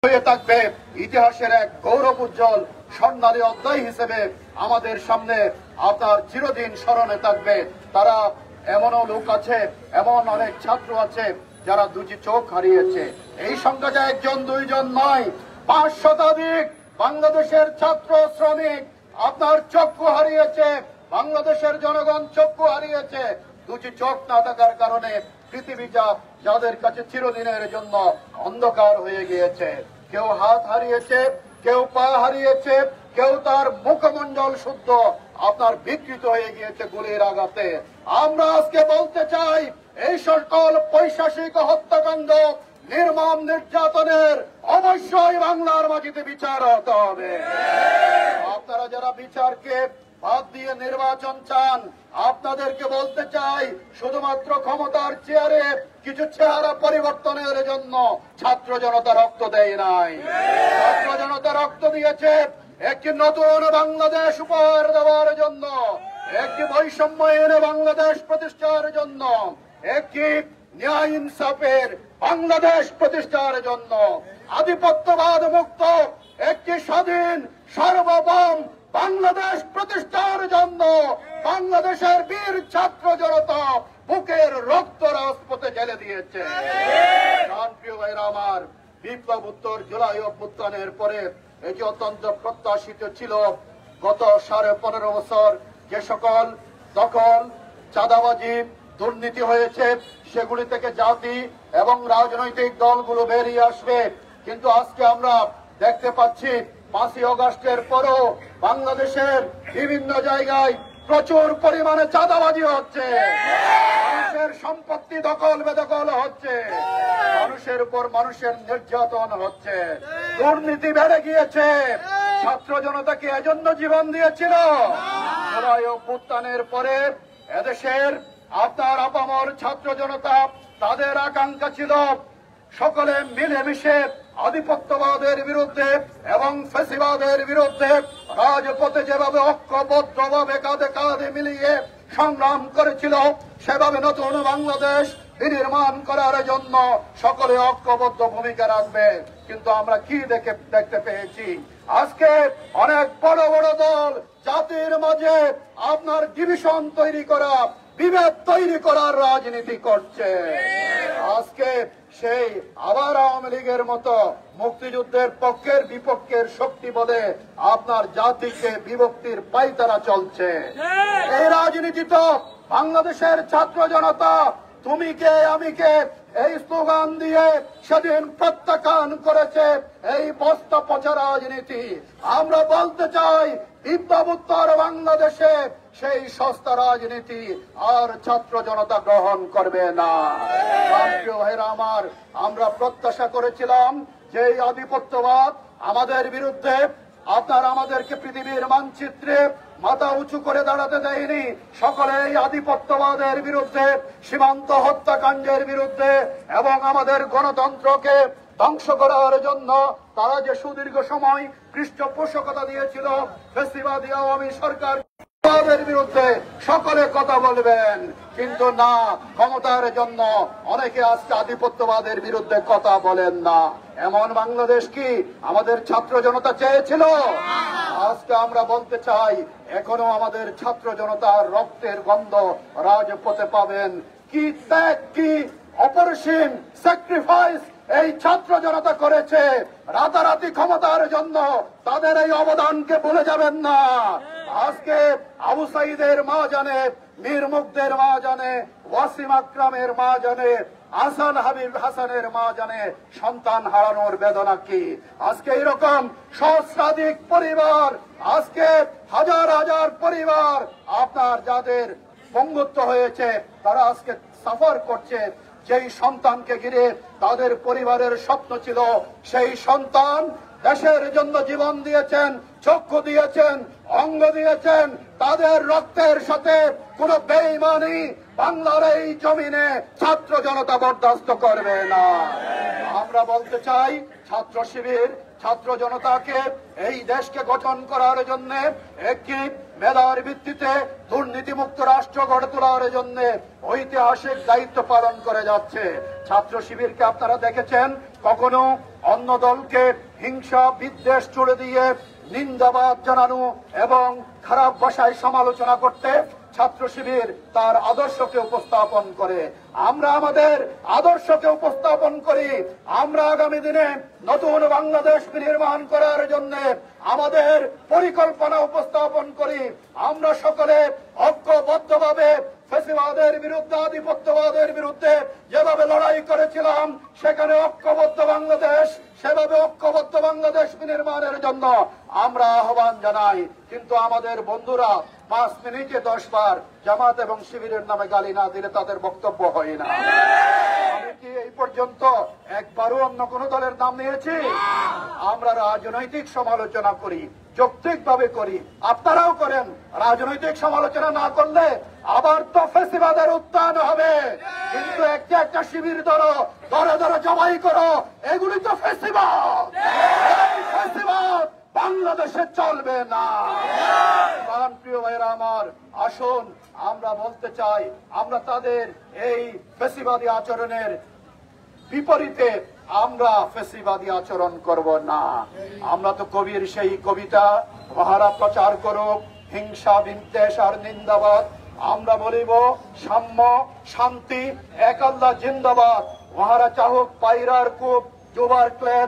হয়ে থাকবে, ইতিহাসের এক গৌরব উজ্জ্বল স্বর্ণালী অধ্যায় হিসেবে আমাদের সামনে আপনার চিরদিন স্মরণে থাকবে। তারা এমনও লোক আছে, এমন অনেক ছাত্র আছে যারা দুটি চোখ হারিয়েছে। এই সংখ্যাটা একজন দুইজন নয়, 5 শতাধিক বাংলাদেশের ছাত্র শ্রমিক আপনার চক্ষু হারিয়েছে, বাংলাদেশের জনগণ চক্ষু হারিয়েছে। দুটি চোখ না থাকার কারণে পৃথিবী যাদের কাছে চিরদিনের জন্য অন্ধকার হয়ে গিয়েছে। কেউ হাত হারিয়েছে, কেউ পা হারিয়েছে, কেউ তার মুখমণ্ডল শুদ্ধ আপনার বিকৃত হয়ে গিয়েছে গুলির আঘাতে। আমরা আজকে বলতে চাই, এই সকল পৈশাচিক হত্যাকাণ্ড, নির্মম নির্যাতনের অবশ্যই বাংলার মাটিতে বিচার হতে হবে। আপনারা যারা বিচারকে বাদ দিয়ে নির্বাচন চান, আপনাদেরকে বলতে চাই, শুধুমাত্র ক্ষমতার চেয়ারে কিছু চেহারা পরিবর্তনের জন্য ছাত্র জনতা রক্ত দেয় নাই। ছাত্র জনতা রক্ত দিয়েছে একটি নতুন বাংলাদেশ উপহার দেওয়ার জন্য, একটি বৈষম্যহীন বাংলাদেশ প্রতিষ্ঠার জন্য, একটি ন্যায় ইনসাফের বাংলাদেশ প্রতিষ্ঠার জন্য, আধিপত্যবাদ মুক্ত একটি স্বাধীন সার্বভৌম বাংলাদেশ প্রতিষ্ঠার জন্য বাংলাদেশের বীর ছাত্র জনতা বুকের রক্ত রাজপথে ঢেলে দিয়েছে। প্রিয় ভাইরা আমার, বিপ্লব উত্তর জুলাই অভ্যুত্থানের পরে এটি অত্যন্ত প্রত্যাশিত ছিল। গত 15.5 বছর যে সকল দখল, চাঁদাবাজি, দুর্নীতি হয়েছে, সেগুলি থেকে জাতি এবং রাজনৈতিক দলগুলো বেরিয়ে আসবে। কিন্তু আজকে আমরা দেখতে পাচ্ছি 5ই আগস্টের পরও বাংলাদেশের বিভিন্ন জায়গায় প্রচুর পরিমাণে চাঁদাবাজি হচ্ছে, মানুষের সম্পত্তি দখল বেদখল হচ্ছে, মানুষের উপর মানুষের নির্যাতন হচ্ছে, দুর্নীতি বেড়ে গিয়েছে। ছাত্র জনতা কি এজন্য জীবন দিয়েছিল? জুলাই অভ্যুত্থানের পরে এদেশের আপনার আপামর ছাত্র জনতা, তাদের আকাঙ্ক্ষা ছিল সকলে মিলেমিশে আধিপত্যবাদের বিরুদ্ধে এবং ফ্যাসিবাদের বিরুদ্ধে রাজপথে যেভাবে ঐক্যবদ্ধভাবে কাঁধে কাঁধে মিলিয়ে সংগ্রাম করেছিল, সেভাবে নতুন বাংলাদেশ বিনির্মাণ করার জন্য সকলে ঐক্যবদ্ধ ভূমিকা রাখবে। কিন্তু আমরা কি দেখতে পেয়েছি? আজকে অনেক বড় বড় দল জাতির মাঝে আপনার ডিভিশন তৈরি করা, বিভেদ তৈরি করার রাজনীতি করছে। আজকে সেই আবার আওয়ামী লীগের মতো মুক্তিযুদ্ধের পক্ষের বিপক্ষের শক্তি বলে আপনার জাতিকে বিভক্তির পায়তারা চলছে। এই রাজনীতি তো বাংলাদেশের ছাত্র জনতা তুমি কে আমি কে এই স্লোগান দিয়ে সেদিন প্রত্যাখ্যান করেছে। এই বস্তা পচা রাজনীতি আমরা বলতে চাই, বিপ্লব উত্তর বাংলাদেশে সেই সস্তা রাজনীতি আর ছাত্র জনতা গ্রহণ করবে না। প্রিয় ভাইরা আমার, আমরা প্রত্যাশা করেছিলাম যে এই আধিপত্যবাদ আমাদের বিরুদ্ধে, আপনার আমাদেরকে পৃথিবীর মানচিত্রে মাথা উঁচু করে দাঁড়াতে দেয়নি। সকলে এই আধিপত্যবাদের বিরুদ্ধে, সীমান্ত হত্যাকাণ্ডের বিরুদ্ধে এবং আমাদের গণতন্ত্রকে ধ্বংস করার জন্য তারা যে সুদীর্ঘ সময় পৃষ্ঠপোষকতা দিয়েছিল, ফ্যাসিবাদী আওয়ামী সরকার বিরুদ্ধে সকলে কথা বলবেন, কিন্তু না, ক্ষমতার জন্য অনেকে আজকে আধিপত্যবাদের বিরুদ্ধে কথা বলেন না। এমন বাংলাদেশ কি আমাদের ছাত্র জনতা চেয়েছিল? আজকে আমরা বলতে চাই, এখনো আমাদের ছাত্র জনতার রক্তের গন্ধ রাজপথে পাবেন। কি ত্যাগ, কি অপরিসীম স্যাক্রিফাইস এই ছাত্র জনতা করেছে রাতারাতি ক্ষমতার জন্য। তাদের এই অবদানকে ভুলে যাবেন না। আজকে আবু সাইদের মা জানে, মীর মুগ্ধের মা জানে, ওয়াসিম আকরামের মা জানে, হাসান হাবিব হাসানের মা জানে সন্তান হারানোর বেদনা কি। আজকে এরকম সহস্রাধিক পরিবার, আজকে হাজার হাজার পরিবার আপনার যাদের পঙ্গুত্ব হয়েছে, তারা আজকে সাফার করছে। যেই সন্তানকে ঘিরে তাদের পরিবারের স্বপ্ন ছিল, সেই সন্তান দেশের জন্য জীবন দিয়েছেন, চক্ষু দিয়েছেন, অঙ্গ দিয়েছেন। তাদের রক্তের সাথে কোন বেঈমানি বাংলার এই জমিনে ছাত্র জনতা বরদাস্ত করবে না। আমরা বলতে চাই, ছাত্র শিবির ছাত্র জনতাকে এই দেশকে গঠন করার জন্য, একটি মেধার ভিত্তিতে দুর্নীতিমুক্ত রাষ্ট্র গড়ে তোলার জন্য ঐতিহাসিক দায়িত্ব পালন করে যাচ্ছে। ছাত্র শিবিরকে আপনারা দেখেছেন কখনো অন্য দলকে হিংসা বিদ্বেষ চড়ে দিয়ে নিন্দাবাদ জানানো এবং খারাপ ভাষায় সমালোচনা করতে ছাত্র শিবির তার আদর্শকে উপস্থাপন করে। আমরা আমাদের আদর্শকে উপস্থাপন করি। আমরা আগামী দিনে নতুন বাংলাদেশ নির্মাণ করার জন্য আমাদের পরিকল্পনা উপস্থাপন করি। আমরা সকলে ঐক্যবদ্ধভাবে ফ্যাসিবাদের বিরুদ্ধে, আধিপত্যবাদের বিরুদ্ধে যেভাবে লড়াই করেছিলাম, সেখানে ঐক্যবদ্ধ বাংলাদেশ, সেভাবে ঐক্যবদ্ধ বাংলাদেশ নির্মাণের জন্য আমরা আহ্বান জানাই। কিন্তু আমাদের বন্ধুরা 5 মিনিটে 10 বার জামাত এবং শিবিরের নামে গালি না দিলে তাদের বক্তব্য হয় না। আমি কি এই পর্যন্ত একবারও অন্য কোন দলের নাম নিয়েছি? আমরা রাজনৈতিক সমালোচনা করি, যৌক্তিকভাবে করি, আপনারাও করেন। রাজনৈতিক সমালোচনা না করলে আবার তো ফ্যাসিবাদের উত্থান হবে। কিন্তু একটা শিবির ধরো, ধরে ধরে জবাই করো, এগুলি তো ফ্যাসিবাদ। এই ফ্যাসিবাদ বাংলাদেশে চলবে না। প্রিয় ভাইরা আমার, আসুন আমরা বলতে চাই, আমরা তাদের এই ফ্যাসিবাদী আচরণের বিপরীতে আমরা ফ্যাসিবাদী আচরণ করব না। আমরা তো কবির সেই কবিতা মহারা প্রচার করুক হিংসা বিদ্বেষ আর নিন্দাবাদ, আমরা বলিব সাম্য শান্তি এক আল্লাহ জিন্দাবাদ। মহারা চাহুক পায়রার কূপ ডোবার ক্লেদ